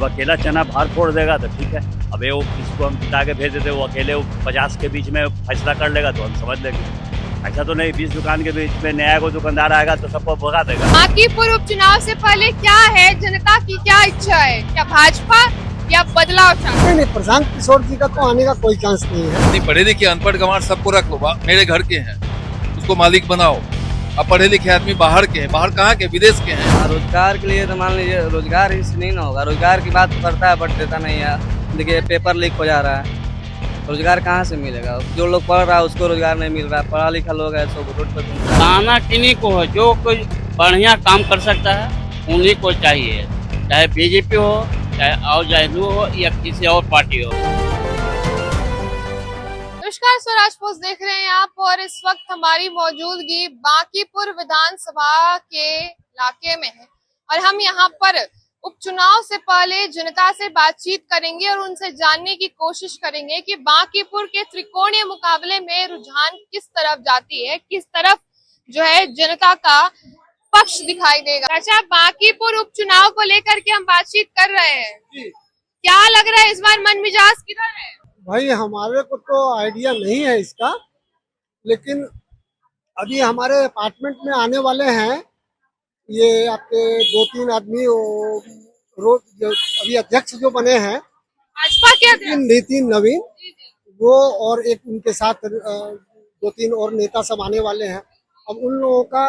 अब अकेला चना भार फोड़ देगा तो ठीक है, अब वो किसको हम जिता के भेज देते, वो अकेले 50 के बीच में फैसला कर लेगा तो हम समझ लेंगे। ऐसा तो नहीं 20 दुकान के बीच में नया कोई दुकानदार आएगा तो सबको भगा देगा। बांकीपुर उपचुनाव से पहले क्या है, जनता की क्या इच्छा है? क्या भाजपा या बदलाव चाहते? नहीं, प्रशांत किशोर जी का तो आने का कोई चांस नहीं है। नहीं, पढ़े लिखे अनपढ़ गंवार सबको रख लो, मेरे घर के हैं, उसको मालिक बनाओ। अब पढ़े लिखे आदमी बाहर के हैं, बाहर कहाँ के, विदेश के हैं। रोजगार के लिए तो मान लीजिए रोजगार इससे नहीं ना होगा। रोजगार की बात करता है बट देता नहीं है। देखिए पेपर लीक हो जा रहा है, रोजगार कहाँ से मिलेगा? जो लोग पढ़ रहा है उसको रोजगार नहीं मिल रहा है, पढ़ा लिखा लोग है सब रोड पर घूम रहा है। ताना किन्हीं को हो, जो कोई बढ़िया काम कर सकता है उन्हीं को चाहिए, चाहे बीजेपी हो, चाहे और जदयू हो या किसी और पार्टी हो। नमस्कार, स्वराज पोस्ट देख रहे हैं आप और इस वक्त हमारी मौजूदगी बांकीपुर विधानसभा के इलाके में है और हम यहाँ पर उपचुनाव से पहले जनता से बातचीत करेंगे और उनसे जानने की कोशिश करेंगे कि बांकीपुर के त्रिकोणीय मुकाबले में रुझान किस तरफ जाती है, किस तरफ जो है जनता का पक्ष दिखाई देगा। अच्छा, बांकीपुर उपचुनाव को लेकर के हम बातचीत कर रहे हैं, क्या लग रहा है इस बार मन मिजाज किधर है? भाई हमारे को तो आइडिया नहीं है इसका, लेकिन अभी हमारे अपार्टमेंट में आने वाले हैं ये आपके 2-3 आदमी, रोज अभी अध्यक्ष जो बने हैं भाजपा के अध्यक्ष नितिन नवीन, वो और एक उनके साथ 2-3 और नेता सब आने वाले हैं। अब उन लोगों का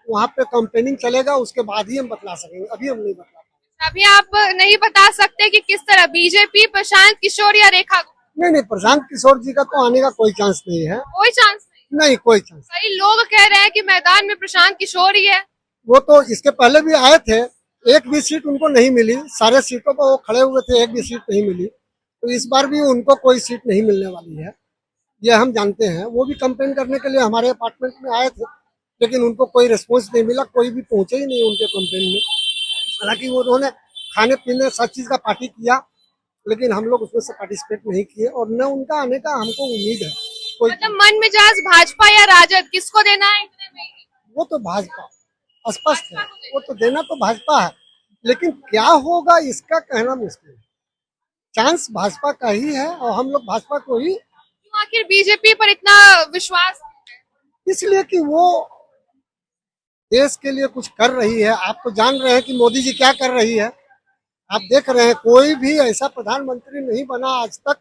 वहाँ पे कैंपेनिंग चलेगा, उसके बाद ही हम बतला सकेंगे, अभी हम नहीं बतला पाएंगे। अभी आप नहीं बता सकते कि किस तरह बीजेपी, प्रशांत किशोर या रेखा? नहीं, प्रशांत किशोर जी का तो आने का कोई चांस नहीं है। कोई चांस नहीं, कोई चांस। कई लोग कह रहे हैं कि मैदान में प्रशांत किशोर ही है। वो तो इसके पहले भी आए थे, एक भी सीट उनको नहीं मिली, सारे सीटों पर वो खड़े हुए थे, एक भी सीट नहीं मिली, तो इस बार भी उनको कोई सीट नहीं मिलने वाली है, ये हम जानते हैं। वो भी कैंपेन करने के लिए हमारे अपार्टमेंट में आए थे, लेकिन उनको कोई रिस्पॉन्स नहीं मिला, कोई भी पहुंचे ही नहीं उनके कैंपेन में। हालांकि वो उन्होंने खाने पीने सब चीज का पार्टी किया, लेकिन हम लोग उसमें से पार्टिसिपेट नहीं किए और न उनका आने का हमको उम्मीद है। कोई मतलब मन मिजाज भाजपा या राजद किसको देना है इतने में? वो तो भाजपा स्पष्ट है, वो तो देना तो भाजपा है, लेकिन क्या होगा इसका कहना मुश्किल है। चांस भाजपा का ही है और हम लोग भाजपा को ही। क्यों आखिर बीजेपी पर इतना विश्वास? इसलिए कि वो देश के लिए कुछ कर रही है। आप तो जान रहे हैं कि मोदी जी क्या कर रही है, आप देख रहे हैं। कोई भी ऐसा प्रधानमंत्री नहीं बना आज तक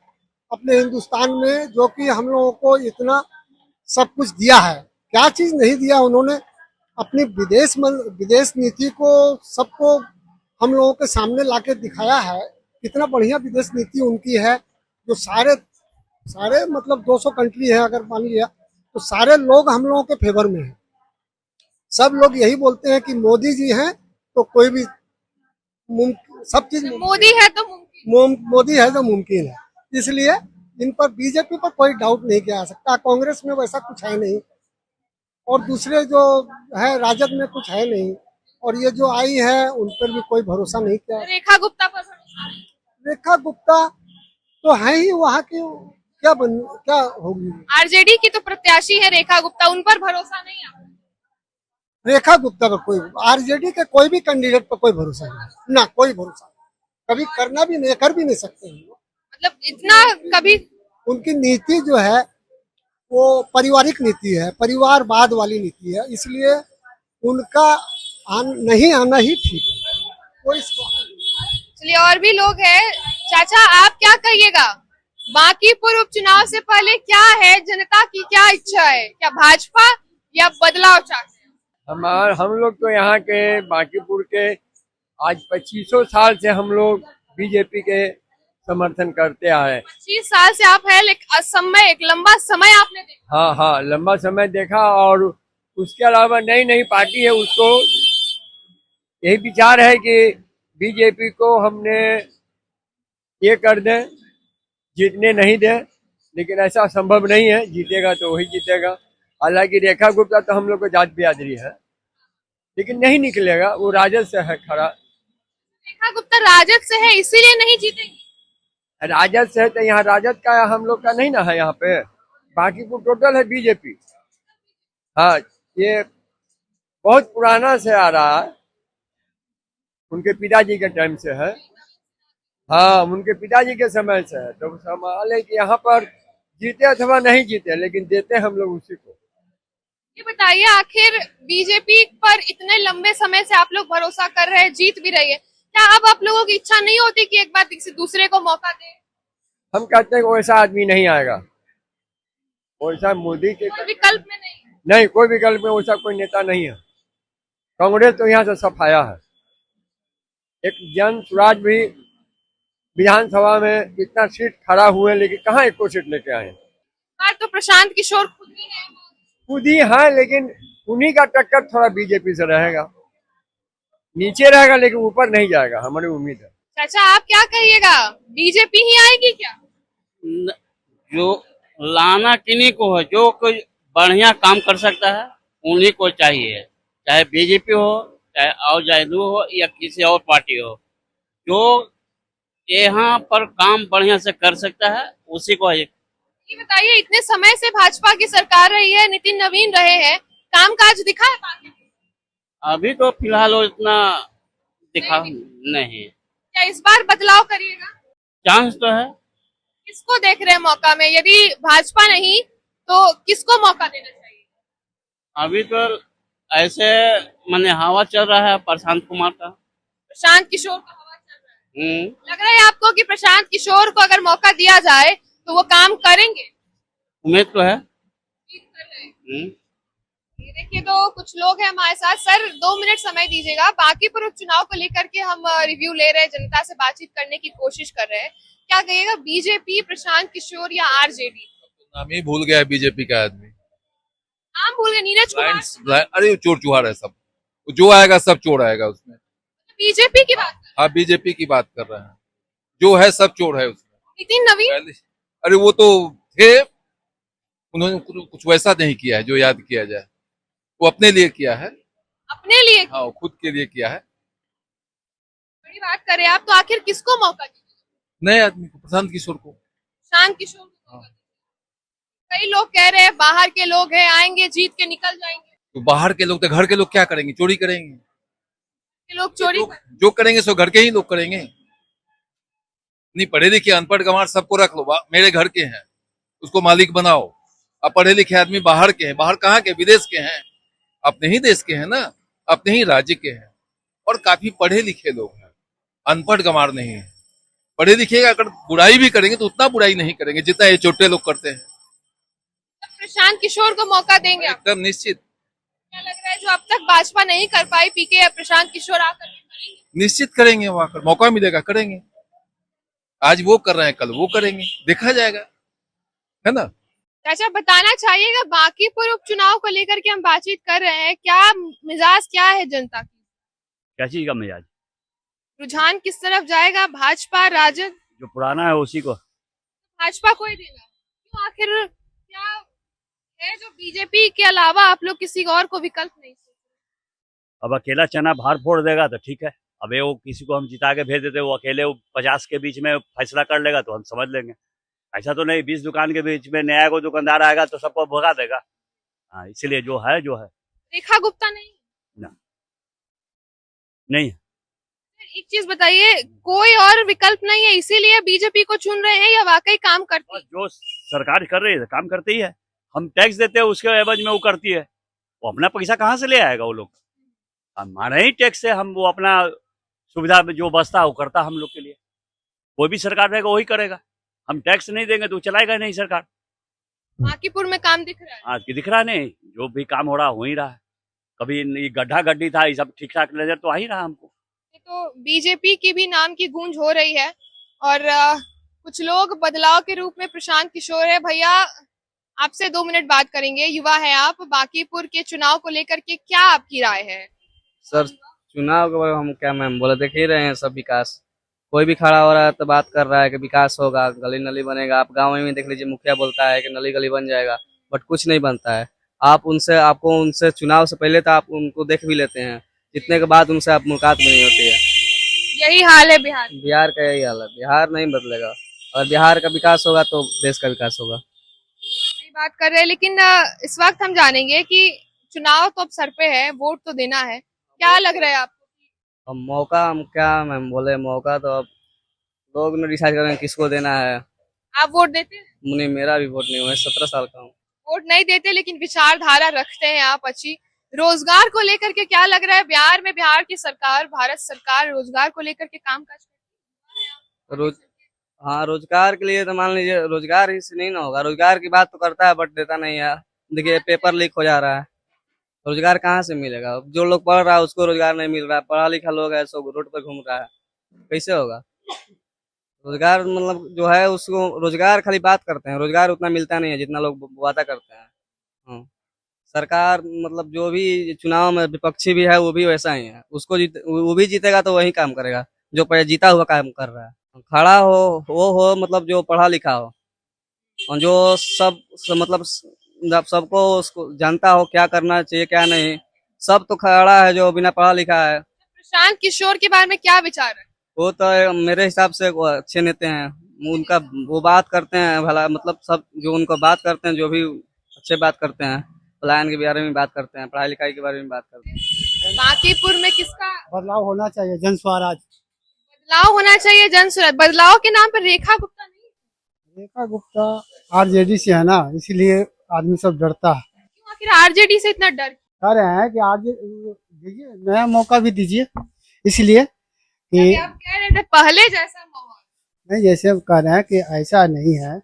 अपने हिंदुस्तान में जो कि हम लोगों को इतना सब कुछ दिया है। क्या चीज नहीं दिया उन्होंने? अपनी विदेश नीति को सबको हम लोगों के सामने लाके दिखाया है। कितना बढ़िया विदेश नीति उनकी है, जो सारे मतलब 200 कंट्री है अगर मान लिया, तो सारे लोग हम लोगों के फेवर में है। सब लोग यही बोलते हैं कि मोदी जी हैं तो कोई भी सब चीज मोदी है तो मोदी है जो मुमकिन है। इसलिए इन पर बीजेपी पर कोई डाउट नहीं किया जा सकता। कांग्रेस में वैसा कुछ है नहीं और दूसरे जो है राजद में कुछ है नहीं, और ये जो आई है उन पर भी कोई भरोसा नहीं किया। रेखा गुप्ता पर भरोसा है? रेखा गुप्ता तो है ही वहाँ की, क्या होगी? आरजेडी की तो प्रत्याशी है रेखा गुप्ता, उन पर भरोसा नहीं है? रेखा गुप्ता पर कोई, आरजेडी के कोई भी कैंडिडेट पर कोई भरोसा नहीं, ना कोई भरोसा नहीं, कभी करना भी नहीं, कर भी नहीं सकते हैं। मतलब इतना कभी उनकी नीति जो है वो पारिवारिक नीति है, परिवारवाद वाली नीति है, इसलिए उनका नहीं आना ही ठीक है। कोई चलिए, और भी लोग हैं। चाचा, आप क्या कहिएगा, बांकीपुर उपचुनाव से पहले क्या है, जनता की क्या इच्छा है? क्या भाजपा या बदलाव चाहते हैं? हम लोग तो यहाँ के बांकीपुर के आज 2500 साल से हम लोग बीजेपी के समर्थन करते आए। 25 साल से आप है, लेकिन एक लंबा समय आपने देखा। हाँ, लंबा समय देखा। और उसके अलावा नई नई पार्टी है, उसको यही विचार है कि बीजेपी को हमने ये कर दें, जीतने नहीं दें, लेकिन ऐसा संभव नहीं है। जीतेगा तो वही जीतेगा। हालांकि रेखा गुप्ता तो हम लोग को जात बिरादरी है, लेकिन नहीं निकलेगा, वो राजद से है खड़ा। रेखा गुप्ता राजद से है, इसीलिए नहीं जीतेंगे? राजद से है तो यहाँ राजद का हम लोग का नहीं ना है यहाँ पे, बाकी को टोटल है बीजेपी। हाँ, ये बहुत पुराना से आ रहा है, उनके पिताजी के टाइम से है। हाँ, उनके पिताजी के समय से है, तो सवाल है कि यहाँ पर जीते अथवा नहीं जीते, लेकिन देते हम लोग उसी को। ये बताइए, आखिर बीजेपी पर इतने लंबे समय से आप लोग भरोसा कर रहे हैं, जीत भी रही है, क्या अब आप लोगों की इच्छा नहीं होती कि एक बार किसी दूसरे को मौका दें? हम कहते हैं कि वैसा आदमी नहीं आएगा, वैसा मोदी के कोई विकल्प में नहीं? नहीं, कोई विकल्प में वैसा कोई नेता नहीं है। कांग्रेस तो यहाँ से सफाया है। एक जन स्वराज भी विधानसभा में इतना सीट खड़ा हुए, लेकिन कहाँ एक को सीट लेके आए। बार तो प्रशांत किशोर खुद ही है, खुद ही है, लेकिन उन्हीं का टक्कर थोड़ा बीजेपी से रहेगा, नीचे रहेगा लेकिन ऊपर नहीं जाएगा, हमारी उम्मीद है। चाचा आप क्या कहिएगा, बीजेपी ही आएगी क्या? जो लाना किन्हीं को है, जो कोई बढ़िया काम कर सकता है उन्हीं को चाहिए, चाहे बीजेपी हो, चाहे और जदयू हो या किसी और पार्टी हो। जो यहाँ पर काम बढ़िया से कर सकता है उसी को है। ये बताइए, इतने समय से भाजपा की सरकार रही है, नितिन नवीन रहे हैं, कामकाज दिखा है बाकी? अभी तो फिलहाल वो इतना दिखा नहीं। क्या इस बार बदलाव करिएगा? चांस तो है। किसको देख रहे हैं मौका में? यदि भाजपा नहीं तो किसको मौका देना चाहिए? अभी तो ऐसे माने हवा चल रहा है प्रशांत कुमार का। प्रशांत किशोर का हवा चल रहा है। हम्म, लग रहा है आपको कि प्रशांत किशोर को अगर मौका दिया जाए तो वो काम करेंगे? उम्मीद तो है। कर रहे हैं। हम्म, ये देखिए, तो कुछ लोग हैं हमारे साथ। सर 2 मिनट समय दीजिएगा, बांकीपुर उपचुनाव को लेकर के हम रिव्यू ले रहे हैं, जनता से बातचीत करने की कोशिश कर रहे हैं। क्या कहिएगा, बीजेपी, प्रशांत किशोर या आरजेडी? नाम ही भूल गया है बीजेपी का आदमी। नाम भूल गए, नीरज कुमार। अरे चोर चुहार है सब, जो आएगा सब चोर आएगा उसमें। बीजेपी की बात कर, हाँ, बीजेपी की बात कर रहे हैं, जो है सब चोर है उसमें। नितिन नवीन अरे वो तो थे, उन्होंने कुछ वैसा नहीं किया है जो याद किया जाए। वो अपने लिए किया है, अपने लिए हाँ वो खुद के लिए किया है। बड़ी बात कर रहे हैं आप, तो आखिर किसको मौका दीजिए? नए आदमी को, प्रशांत किशोर को। प्रशांत किशोर को मौका दीजिए। कई लोग कह रहे हैं बाहर के लोग हैं, आएंगे जीत के निकल जाएंगे। तो बाहर के लोग, तो घर के लोग क्या करेंगे? चोरी करेंगे। के लोग चोरी जो करेंगे सो घर के ही लोग करेंगे। नहीं पढ़े लिखे अनपढ़ गंवार सबको रख लो, मेरे घर के हैं, उसको मालिक बनाओ। अब पढ़े लिखे आदमी बाहर के हैं, बाहर कहाँ के? विदेश के हैं, अपने ही देश के हैं ना, अपने ही राज्य के हैं। और काफी पढ़े लिखे लोग हैं, अनपढ़ गंवार नहीं है। पढ़े लिखे अगर बुराई भी करेंगे तो उतना बुराई नहीं करेंगे जितना ये छोटे लोग करते हैं। प्रशांत किशोर को मौका देंगे आप? एकदम निश्चित। क्या लग रहा है, जो अब तक भाजपा नहीं कर पाई, पीके या प्रशांत किशोर आकर के करेंगे? निश्चित करेंगे, वहां पर मौका मिलेगा करेंगे। आज वो कर रहे हैं, कल वो करेंगे, देखा जाएगा, है ना। चाचा बताना चाहिएगा, बांकीपुर उपचुनाव को लेकर के हम बातचीत कर रहे हैं, क्या मिजाज क्या है जनता की? क्या चीज का मिजाज? रुझान किस तरफ जाएगा, भाजपा, राजद? जो पुराना है उसी को। भाजपा को ही देगा? क्यों, आखिर क्या है जो बीजेपी के अलावा आप लोग किसी और को विकल्प नहीं सोच? अब अकेला चना भार फोड़ देगा तो ठीक है, अब वो किसी को हम जिता के भेज देते, वो अकेले 50 के बीच में फैसला कर लेगा तो हम समझ लेंगे। ऐसा तो नहीं 20 दुकान के बीच में नया को दुकानदार आएगा तो सबको भगा देगा। हाँ, इसलिए जो है रेखा गुप्ता नहीं? नहीं। एक चीज बताइए, कोई और विकल्प नहीं है इसीलिए बीजेपी को चुन रहे हैं, या वाकई काम करती है? जो सरकार कर रही है काम करती ही है, हम टैक्स देते हैं उसके एवज में वो करती है। वो अपना पैसा कहाँ से ले आएगा? वो लोग हमारे ही टैक्स से हम वो अपना सुविधा में जो बचता है वो करता हम लोग के लिए। कोई भी सरकार रहेगा वही करेगा, हम टैक्स नहीं देंगे तो चलाएगा नहीं सरकार। बांकीपुर में काम दिख रहा है? आज की दिख रहा नहीं, जो भी काम हो रहा हो ही रहा है। कभी ये गड्ढा गड्ढी था, ये सब ठीक ठाक नजर तो आ ही रहा हमको। तो बीजेपी की भी नाम की गूंज हो रही है, और कुछ लोग बदलाव के रूप में प्रशांत किशोर है। भैया आपसे 2 मिनट बात करेंगे, युवा है आप, बांकीपुर के चुनाव को लेकर के क्या आपकी राय है? सर चुनाव के बारे में हम क्या मैम बोले, देख ही रहे हैं सब विकास। कोई भी खड़ा हो रहा है तो बात कर रहा है कि विकास होगा, गली नली बनेगा। आप गाँव में देख लीजिए, मुखिया बोलता है कि नली गली बन जाएगा, बट कुछ नहीं बनता है। आपको उनसे चुनाव से पहले तो आप उनको देख भी लेते हैं, जितने के बाद उनसे आप मुलाकात भी नहीं होती है। यही हाल है बिहार? बिहार का यही हाल है, बिहार नहीं बदलेगा। और बिहार का विकास होगा तो देश का विकास होगा। यही बात कर रहे हैं, लेकिन इस वक्त हम जानेंगे कि चुनाव तो अब सर पे है, वोट तो देना है, क्या लग रहा है आपको? अब मौका हम क्या मैम बोले, मौका तो अब लोग ने डिसाइड कर रहे हैं किसको देना है। आप वोट देते हैं? नहीं, मेरा भी वोट नहीं हुआ है, 17 साल का हूँ। वोट नहीं देते लेकिन विचारधारा रखते हैं आप अच्छी। रोजगार को लेकर के क्या लग रहा है? बिहार में बिहार की सरकार, भारत सरकार रोजगार को लेकर के काम काज हाँ, रोजगार के लिए तो मान लीजिए रोजगार ही से नहीं ना होगा। रोजगार की बात तो करता है बट देता नहीं है। देखिए पेपर लीक हो जा रहा है, रोजगार कहाँ से मिलेगा? जो लोग पढ़ रहा है उसको रोजगार नहीं मिल रहा है, पढ़ा लिखा लोग है सब रोड पर घूम रहा है, कैसे होगा? रोजगार मतलब जो है उसको रोजगार खाली बात करते हैं, रोजगार उतना मिलता नहीं है जितना लोग वादा करते हैं। हाँ। सरकार मतलब जो भी चुनाव में विपक्षी भी है वो भी वैसा ही है, उसको वो भी जीतेगा तो वही काम करेगा जो पहले जीता हुआ काम कर रहा है। खड़ा हो वो हो मतलब जो पढ़ा लिखा हो और जो मतलब सबको उसको जानता हो क्या करना चाहिए क्या नहीं, सब तो खड़ा है जो बिना पढ़ा लिखा है। प्रशांत किशोर के बारे में क्या विचार है? वो तो मेरे हिसाब से वो अच्छे नेता हैं, उनका वो बात करते हैं भला मतलब सब जो उनको बात करते हैं जो भी अच्छे बात करते हैं, पलायन के बारे में बात करते हैं, पढ़ाई लिखाई के बारे में बात करते हैं। बांकीपुर में किसका बदलाव होना चाहिए, जन स्वराज। बदलाव होना चाहिए, जन स्वराज। बदलाव के नाम पर रेखा गुप्ता नहीं? रेखा गुप्ता आरजेडी से है ना, इसीलिए आदमी सब डरता है। क्यों आखिर आरजेडी से इतना डर? कह रहे हैं कि आज दीजिए नया मौका भी दीजिए, इसलिए कि आप कह रहे थे पहले जैसा माहौल नहीं, जैसे हम कह रहे हैं कि ऐसा नहीं है।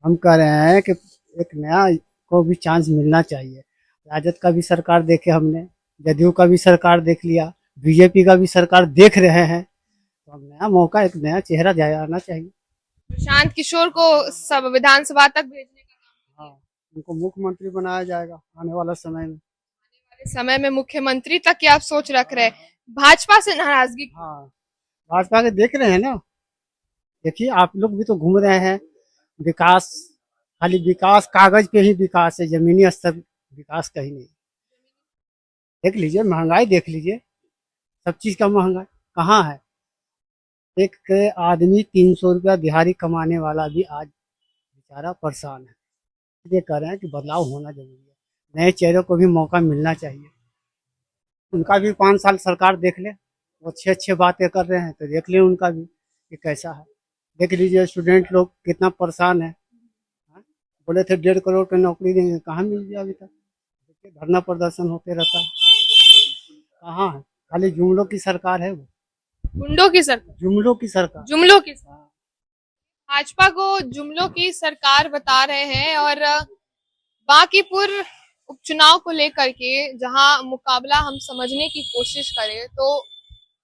हम कह रहे हैं कि एक नया को भी चांस मिलना चाहिए। राजद का भी सरकार देखे हमने, जदयू का भी सरकार देख लिया, बीजेपी का भी सरकार देख रहे हैं, तो हम नया मौका, एक नया चेहरा आना चाहिए। प्रशांत किशोर को सब विधानसभा तक भेजने का काम, हाँ, उनको मुख्यमंत्री बनाया जाएगा आने वाला समय में। आने समय में मुख्यमंत्री तक की आप सोच रख रहे हैं? भाजपा से नाराजगी? हाँ, भाजपा के देख रहे हैं ना, देखिए आप लोग भी तो घूम रहे हैं। विकास खाली विकास कागज पे ही विकास है, जमीनी स्तर विकास कहीं नहीं। देख लीजिए महंगाई, देख लीजिए सब चीज का महंगाई कहाँ है। एक आदमी 300 रुपया दिहाड़ी कमाने वाला भी आज बेचारा परेशान है। ये कह रहे हैं कि बदलाव होना जरूरी है, नए चेहरों को भी मौका मिलना चाहिए। उनका भी 5 साल सरकार देख ले, वो अच्छे बातें कर रहे हैं तो देख ले उनका भी कि कैसा है। देख लीजिए स्टूडेंट लोग कितना परेशान है। बोले थे 1.5 करोड़ की नौकरी देंगे, कहाँ मिल गया अभी तक? धरना प्रदर्शन होते रहता है, कहाँ है? खाली जुमलों की सरकार है, वो गुंडों की सरकार, जुमलों की सरकार, जुमलों की सरकार। भाजपा को जुमलों की सरकार बता रहे हैं। और बांकीपुर उपचुनाव को लेकर के जहां मुकाबला हम समझने की कोशिश करें तो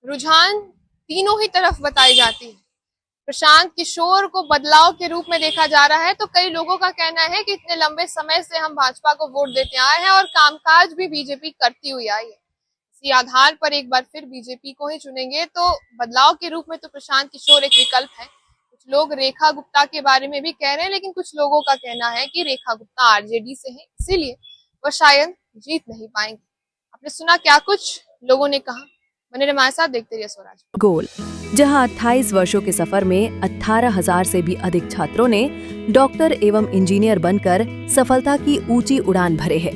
रुझान तीनों ही तरफ बताई जाती है। प्रशांत किशोर को बदलाव के रूप में देखा जा रहा है, तो कई लोगों का कहना है कि इतने लंबे समय से हम भाजपा को वोट देते आए हैं और कामकाज भी बीजेपी करती हुई आई है, इसी आधार पर एक बार फिर बीजेपी को ही चुनेंगे। तो बदलाव के रूप में तो प्रशांत किशोर एक विकल्प है। कुछ लोग रेखा गुप्ता के बारे में भी कह रहे हैं, लेकिन कुछ लोगों का कहना है कि रेखा गुप्ता आरजेडी से है, इसीलिए वो शायद जीत नहीं पाएंगे। आपने सुना क्या कुछ लोगों ने कहा, बने रहिए हमारे साथ, देखते रहिए स्वराज। गोल, जहां 28 वर्षों के सफर में 18,000 से भी अधिक छात्रों ने डॉक्टर एवं इंजीनियर बनकर सफलता की ऊंची उड़ान भरे है,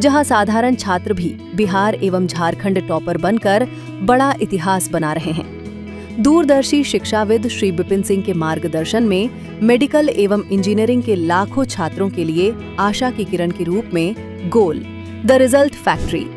जहां साधारण छात्र भी बिहार एवं झारखंड टॉपर बनकर बड़ा इतिहास बना रहे हैं। दूरदर्शी शिक्षाविद श्री विपिन सिंह के मार्गदर्शन में मेडिकल एवं इंजीनियरिंग के लाखों छात्रों के लिए आशा की किरण के रूप में गोल, द रिजल्ट फैक्ट्री